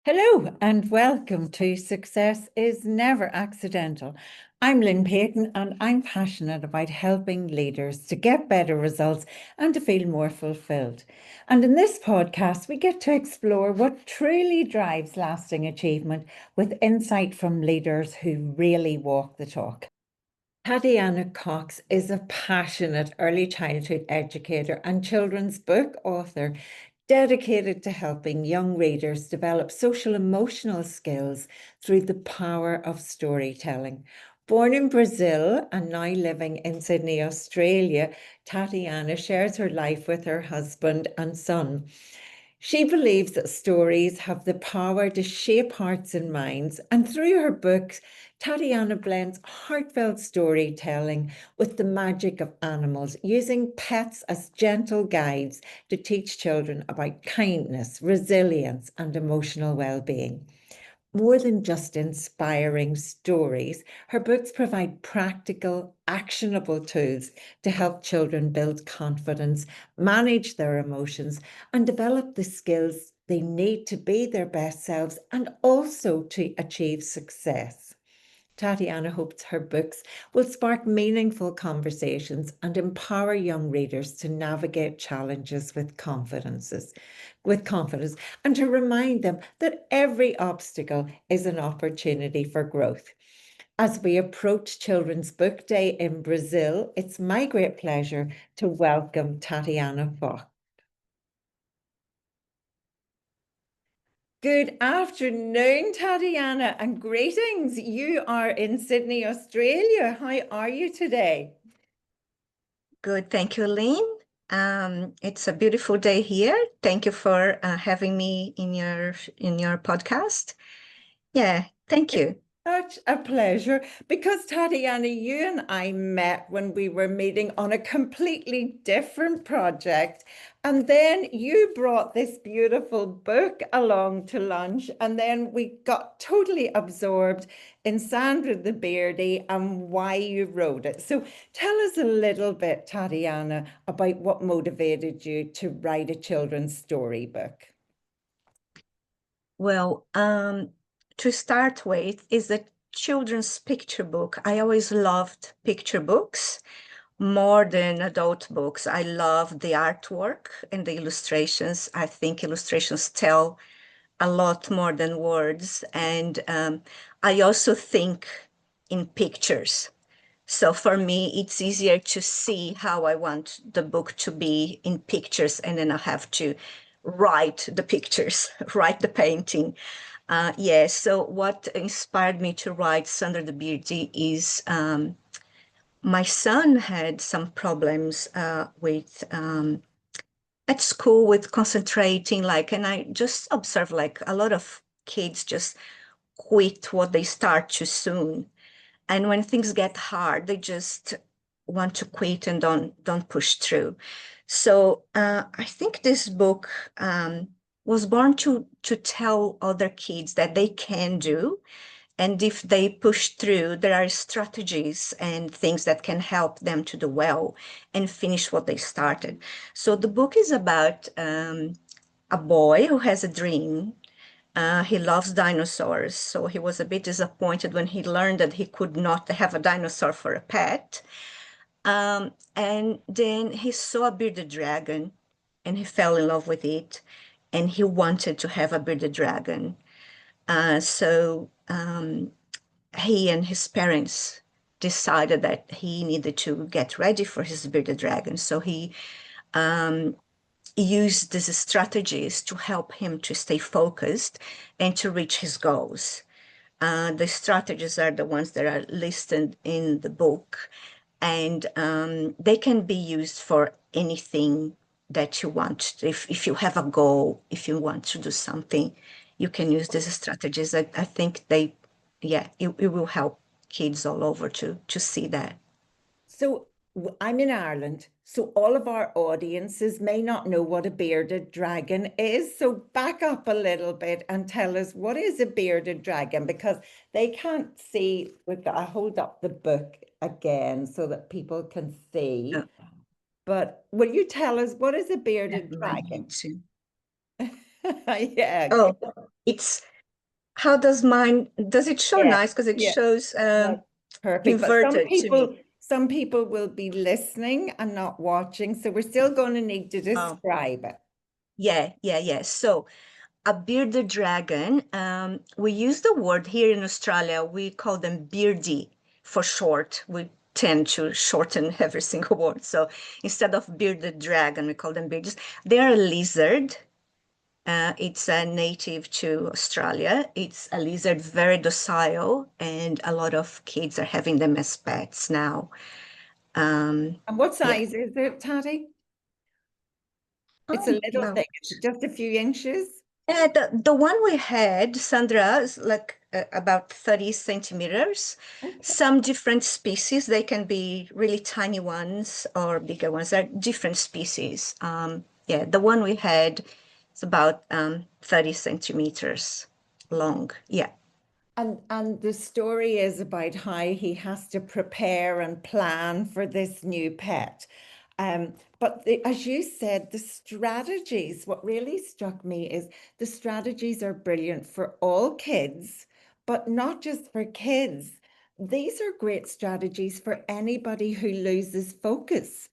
Hello and welcome to Success is Never Accidental. I'm Lynn Payton and I'm passionate about helping leaders to get better results and to feel more fulfilled. And in this podcast, we get to explore what truly drives lasting achievement with insight from leaders who really walk the talk. Tatiana Cox is a passionate early childhood educator and children's book author dedicated to helping young readers develop social emotional skills through the power of storytelling. Born in Brazil and now living in Sydney, Australia, Tatiana shares her life with her husband and son. She believes that stories have the power to shape hearts and minds, and through her books, Tatiana blends heartfelt storytelling with the magic of animals, using pets as gentle guides to teach children about kindness, resilience, and emotional well-being. More than just inspiring stories, her books provide practical, actionable tools to help children build confidence, manage their emotions, and develop the skills they need to be their best selves and also to achieve success. Tatiana hopes her books will spark meaningful conversations and empower young readers to navigate challenges with confidence, and to remind them that every obstacle is an opportunity for growth. As we approach Children's Book Day in Brazil, it's my great pleasure to welcome Tatiana Fox. Good afternoon, Tatiana, and greetings. You are in Sydney, Australia. How are you today? Good, thank you, Lynn. It's a beautiful day here. Thank you for having me in your podcast. Yeah, thank you. Such a pleasure because Tatiana, you and I met when we were meeting on a completely different project. And then you brought this beautiful book along to lunch. And then we got totally absorbed in Sandra the Beardy and why you wrote it. So tell us a little bit, Tatiana, about what motivated you to write a children's storybook. Well, to start with, is a children's picture book. I always loved picture books more than adult books. I love the artwork and the illustrations. I think illustrations tell a lot more than words. And I also think in pictures. So for me, it's easier to see how I want the book to be in pictures, and then I have to write the pictures, write the painting. Yeah, so what inspired me to write Sandra the Beardy is my son had some problems with at school with concentrating, like, and I just observed like a lot of kids just quit what they start too soon. And when things get hard, they just want to quit and don't push through. So I think this book was born to tell other kids that they can do, and if they push through, there are strategies and things that can help them to do well and finish what they started. So the book is about a boy who has a dream. He loves dinosaurs, so he was a bit disappointed when he learned that he could not have a dinosaur for a pet. And then he saw a bearded dragon and he fell in love with it, and he wanted to have a bearded dragon. So he and his parents decided that he needed to get ready for his bearded dragon. So he used these strategies to help him to stay focused and to reach his goals. The strategies are the ones that are listed in the book, and they can be used for anything that you want. If you have a goal, if you want to do something, you can use these strategies. I think it will help kids all over to see that. So I'm in Ireland, so all of our audiences may not know what a bearded dragon is. So back up a little bit and tell us, what is a bearded dragon? Because they can't see. I hold up the book again so that people can see. Uh, But will you tell us, what is a bearded I dragon? need to. Yeah. Oh, it's How does it show Yeah, nice? Because it yeah, shows that's perfect. But inverted to me. some people will be listening and not watching, so we're still going to need to Oh, describe it. yeah. So a bearded dragon, we use the word here in Australia, we call them beardy for short. We tend to shorten every single word. So instead of bearded dragon, we call them beardies. They're a lizard. It's a native to Australia. It's a lizard, very docile, and a lot of kids are having them as pets now. And what Yeah. size is it, Taddy? It's a little About thing. It's just a few inches. the one we had, Sandra, is like about 30 centimeters. Okay. Some different species, they can be really tiny ones or bigger ones. They're different species. Yeah, the one we had is about 30 centimeters long. Yeah. And the story is about how he has to prepare and plan for this new pet. But as you said, the strategies, what really struck me is the strategies are brilliant for all kids, but not just for kids. These are great strategies for anybody who loses focus.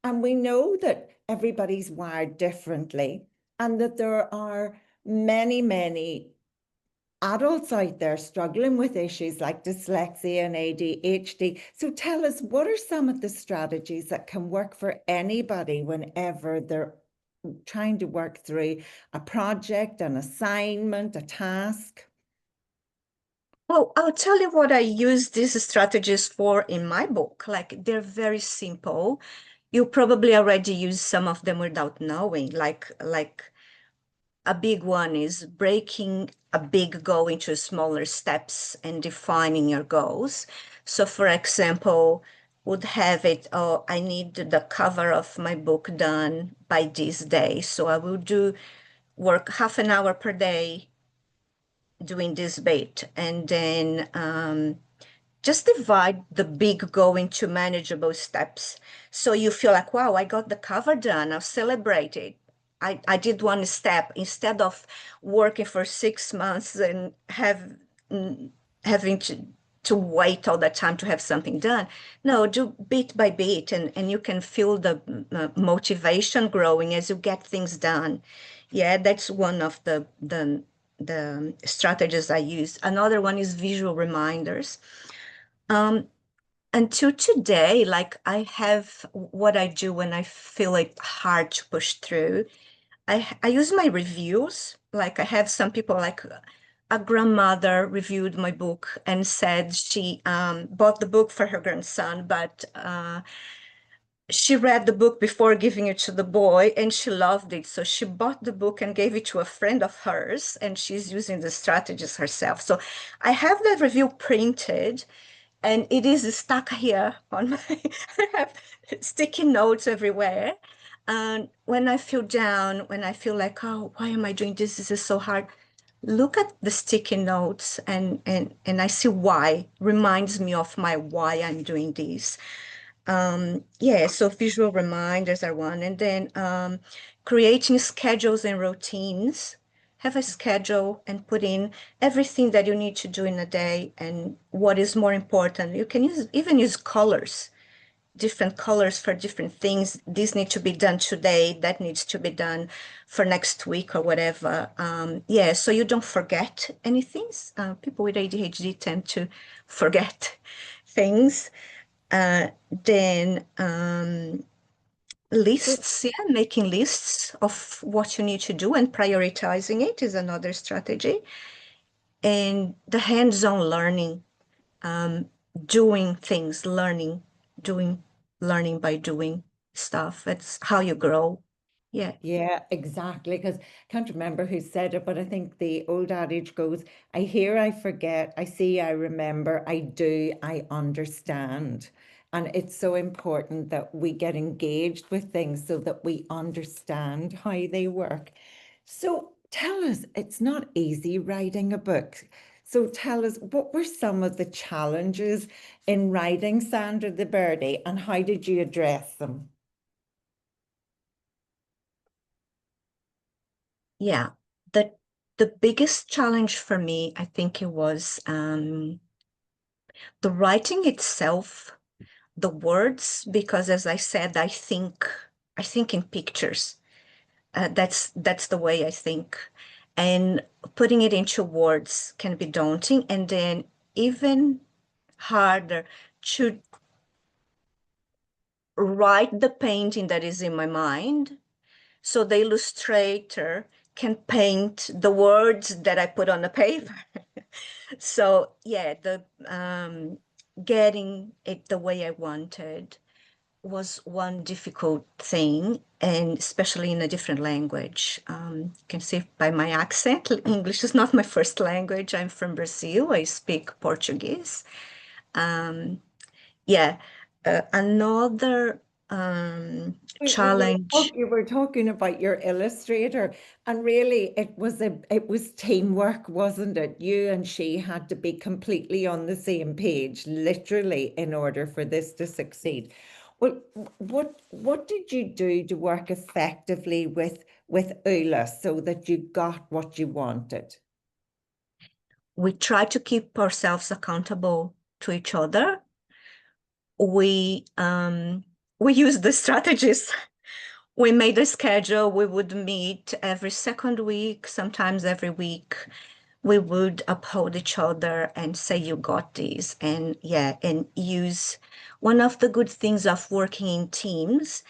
And we know that everybody's wired differently and that there are many, many adults out there struggling with issues like dyslexia and ADHD. So tell us, what are some of the strategies that can work for anybody whenever they're trying to work through a project, an assignment, a task? Well, I'll tell you what I use these strategies for in my book. Like they're very simple. You probably already use some of them without knowing. Like a big one is breaking a big goal into smaller steps and defining your goals. So, for example, would have it, oh, I need the cover of my book done by this day. So I will do work half an hour per day doing this bit, and then just divide the big goal into manageable steps. So you feel like, wow, I got the cover done. I've celebrated. I did one step instead of working for 6 months and having to wait all the time to have something done. No, do bit by bit, and you can feel the motivation growing as you get things done. Yeah, that's one of the strategies I use. Another one is visual reminders. Um, until today, like I have what I do when I feel it hard to push through. I use my reviews. Like I have some people like a grandmother reviewed my book and said she bought the book for her grandson, but she read the book before giving it to the boy and she loved it. So she bought the book and gave it to a friend of hers, and she's using the strategies herself. So I have that review printed and it is stuck here on my I have sticky notes everywhere. And when I feel down, when I feel like, oh, why am I doing this? This is so hard. Look at the sticky notes and I see why, reminds me of my why I'm doing this. Yeah, so visual reminders are one. And then creating schedules and routines. Have a schedule and put in everything that you need to do in a day and what is more important. You can even use colors, different colors for different things. This needs to be done today, that needs to be done for next week or whatever. Yeah, so you don't forget anything. People with ADHD tend to forget things. Then So lists, yeah, making lists of what you need to do and prioritizing it is another strategy. And the hands-on learning, um, doing things, doing, learning by doing stuff. That's how you grow. Yeah. yeah, exactly. Because I can't remember who said it, but I think the old adage goes, I hear, I forget, I see, I remember, I do, I understand. And it's so important that we get engaged with things so that we understand how they work. So tell us, it's not easy writing a book. So tell us, what were some of the challenges in writing Sandra the Birdie, and how did you address them? Yeah. The The biggest challenge for me, I think it was the writing itself, the words, because as I said, I think in pictures. That's the way I think. And putting it into words can be daunting, and then even harder to write the painting that is in my mind so the illustrator can paint the words that I put on the paper. So yeah, the getting it the way I wanted was one difficult thing, and especially in a different language. You can see by my accent, English is not my first language. I'm from Brazil. I speak Portuguese. Um, yeah, another challenge. You were talking about your illustrator, and really it was teamwork, wasn't it? You and she had to be completely on the same page, literally, in order for this to succeed. Well, what did you do to work effectively with Ula so that you got what you wanted? We try to keep ourselves accountable to each other. We use the strategies. We made a schedule. We would meet every second week, sometimes every week. We would uphold each other and say, you got this. And yeah, and use one of the good things of working in teams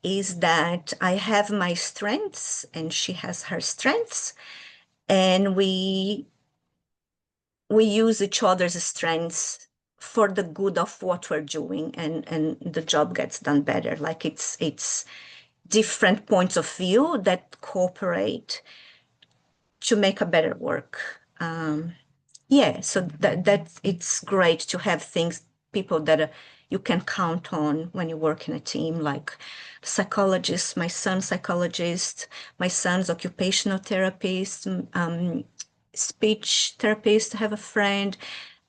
is that I have my strengths and she has her strengths. And we use each other's strengths for the good of what we're doing, and the job gets done better. Like it's different points of view that cooperate to make a better work. Yeah, so that it's great to have things, people that you can count on when you work in a team, like psychologists, my son's psychologist, my son's occupational therapist, speech therapist, I have a friend.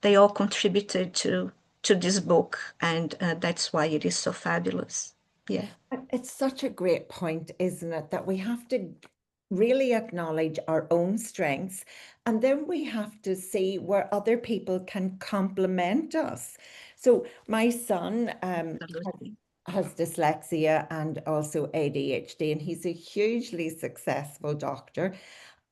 They all contributed to this book, and that's why it is so fabulous. Yeah. It's such a great point, isn't it? That we have to really acknowledge our own strengths, and then we have to see where other people can complement us. So my son Absolutely. has dyslexia and also ADHD, and he's a hugely successful doctor.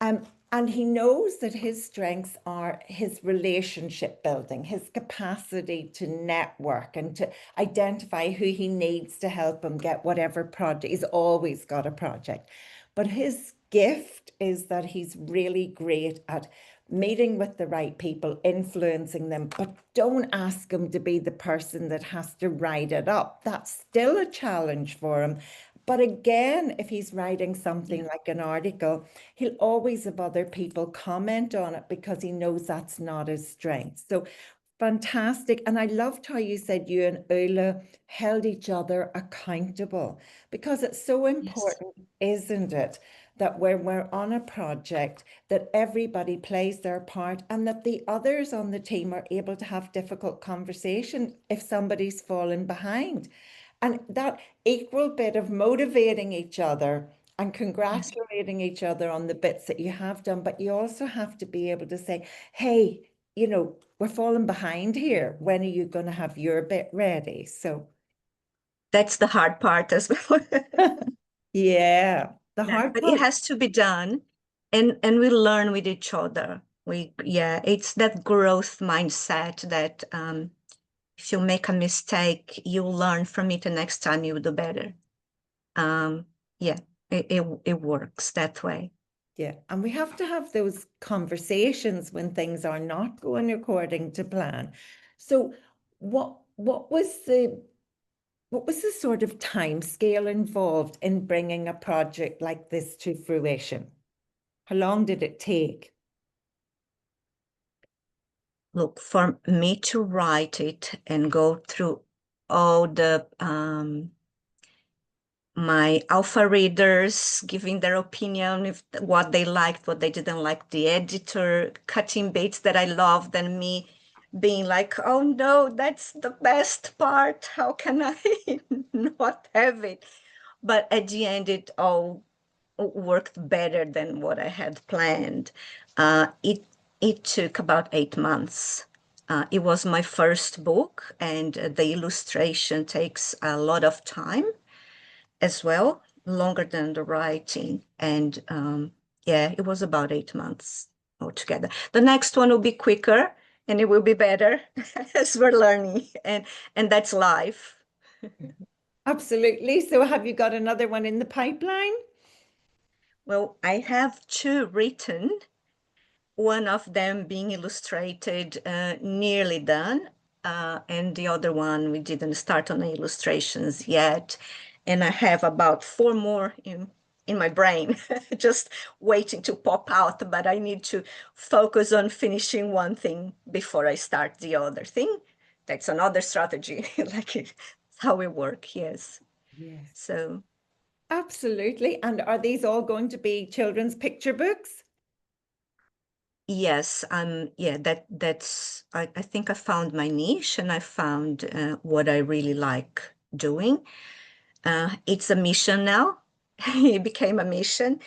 Um, and he knows that his strengths are his relationship building, his capacity to network and to identify who he needs to help him get whatever project. He's always got a project. But his gift is that he's really great at meeting with the right people, influencing them, but don't ask him to be the person that has to write it up. That's still a challenge for him. But again, if he's writing something Yeah. like an article, he'll always have other people comment on it because he knows that's not his strength. So fantastic. And I loved how you said you and Ula held each other accountable, because it's so Yes. important, isn't it? That when we're on a project, that everybody plays their part and that the others on the team are able to have difficult conversation if somebody's fallen behind. And that equal bit of motivating each other and Yes. congratulating each other on the bits that you have done, but you also have to be able to say, hey, we're falling behind here. When are you going to have your bit ready? So, That's the hard part as well. yeah, the Yeah, hard but it part. has to be done, and we learn with each other. Yeah, it's that growth mindset that if you make a mistake, you learn from it, and next time you do better. Um, yeah, it works that way. Yeah. And we have to have those conversations when things are not going according to plan. So, what was the sort of time scale involved in bringing a project like this to fruition? How long did it take? Look, for me to write it and go through all the my alpha readers giving their opinion, if what they liked, what they didn't like, the editor cutting bits that I loved, and me being like, oh no, that's the best part. How can I not have it? But at the end, it all worked better than what I had planned. It took about 8 months. It was my first book, and the illustration takes a lot of time as well, longer than the writing. And yeah, it was about 8 months altogether. The next one will be quicker and it will be better as we're learning, and that's life. Absolutely. So have you got another one in the pipeline? Well, I have two written, one of them being illustrated, nearly done, and the other one we didn't start on the illustrations yet. And I have about four more in my brain, just waiting to pop out, but I need to focus on finishing one thing before I start the other thing. That's another strategy, like it's how we work, yes. Yes. So Absolutely. And are these all going to be children's picture books? yes, yeah, that's I think I found my niche, and I found what I really like doing. It's a mission now. It became a mission.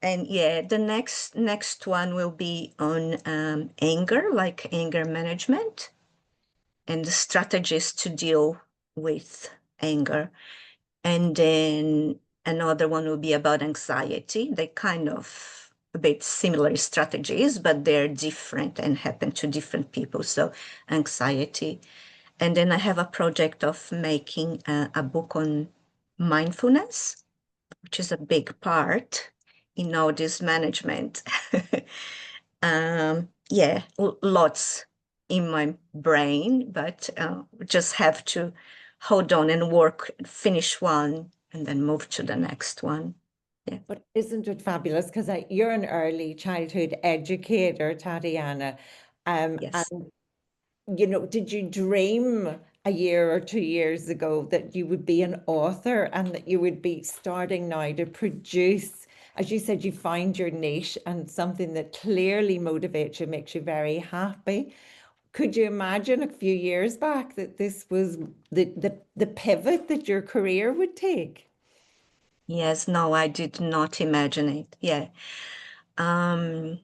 And yeah, the next one will be on anger, like anger management and the strategies to deal with anger. And then another one will be about anxiety. They kind of a bit similar strategies, but they're different and happen to different people. So anxiety. And then I have a project of making a book on mindfulness, which is a big part in all this management. Yeah, lots in my brain, but just have to hold on and work, finish one, and then move to the next one. Yeah. But isn't it fabulous? Because you're an early childhood educator, Tatiana. Yes. And did you dream a year or 2 years ago that you would be an author and that you would be starting now to produce, as you said, you find your niche and something that clearly motivates you, makes you very happy? Could you imagine a few years back that this was the pivot that your career would take? Yes, no, I did not imagine it. Yeah. Um,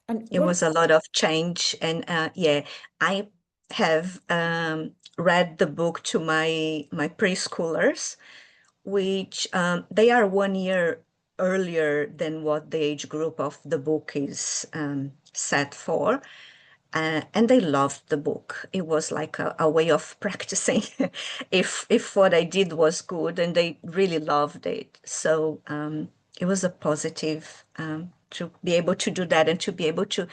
And it what was a lot of change. And yeah, I have read the book to my preschoolers, which they are 1 year earlier than what the age group of the book is set for. And they loved the book. It was like a way of practicing if what I did was good, and they really loved it. So it was a positive to be able to do that and to be able to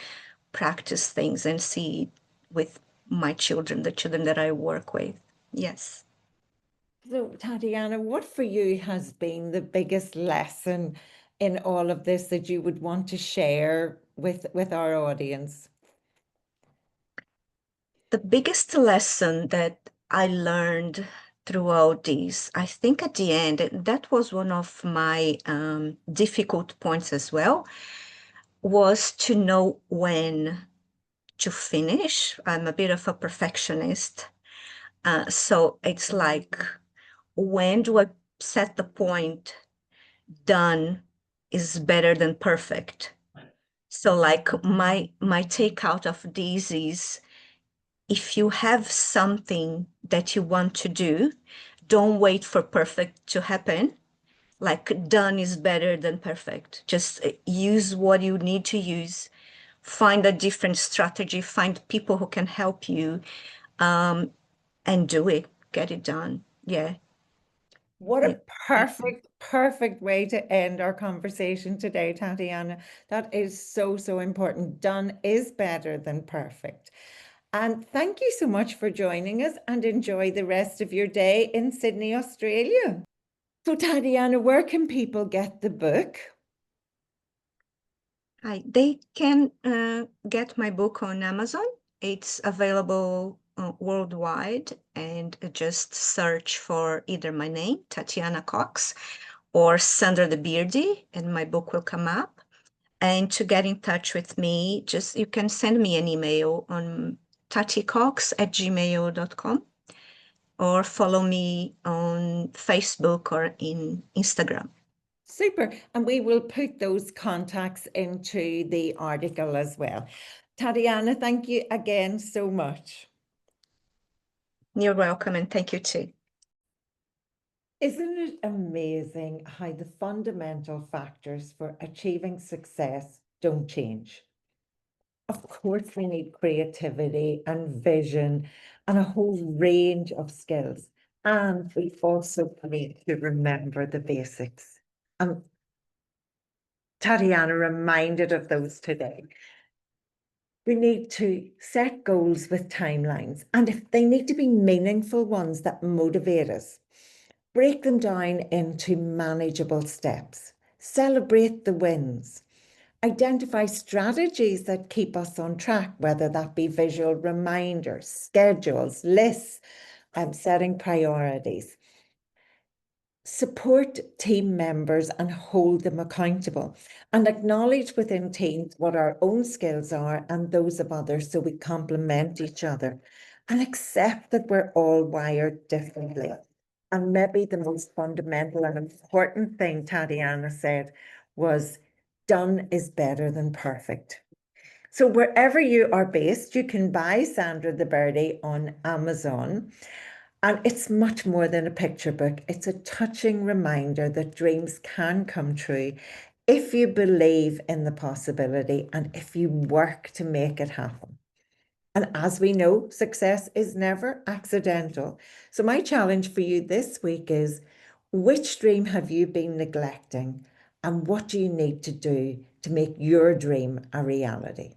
practice things and see it with my children, the children that I work with. Yes. So, Tatiana, what for you has been the biggest lesson in all of this that you would want to share with our audience? The biggest lesson that I learned throughout this, I think at the end, that was one of my difficult points as well, was to know when to finish. I'm a bit of a perfectionist. So it's like, when do I set the point? Done is better than perfect. So like my takeout of these is, if you have something that you want to do, don't wait for perfect to happen. Like, done is better than perfect. Just use what you need to use, find a different strategy, find people who can help you, and do it, get it done. Yeah. What Yeah. a perfect way to end our conversation today, Tatiana. That is so, so important. Done is better than perfect. And thank you so much for joining us, and enjoy the rest of your day in Sydney, Australia. So, Tatiana, where can people get the book? Hi, they can get my book on Amazon. It's available worldwide, and just search for either my name, Tatiana Cox, or Sandra the Beardy, and my book will come up. And to get in touch with me, just you can send me an email on taticox@gmail.com, or follow me on Facebook or in Instagram. Super. And we will put those contacts into the article as well. Tatiana, thank you again so much. You're welcome, and thank you too. Isn't it amazing how the fundamental factors for achieving success don't change? Of course, we need creativity and vision and a whole range of skills. And we also need to remember the basics. And Tatiana reminded of those today. We need to set goals with timelines, and if they need to be meaningful ones that motivate us, break them down into manageable steps, celebrate the wins, identify strategies that keep us on track, whether that be visual reminders, schedules, lists, and setting priorities. Support team members and hold them accountable, and acknowledge within teams what our own skills are and those of others so we complement each other, and accept that we're all wired differently. And maybe the most fundamental and important thing Tatiana said was, done is better than perfect. So wherever you are based, you can buy Sandra the Birdie on Amazon. And it's much more than a picture book. It's a touching reminder that dreams can come true if you believe in the possibility and if you work to make it happen. And as we know, success is never accidental. So my challenge for you this week is, which dream have you been neglecting? And what do you need to do to make your dream a reality?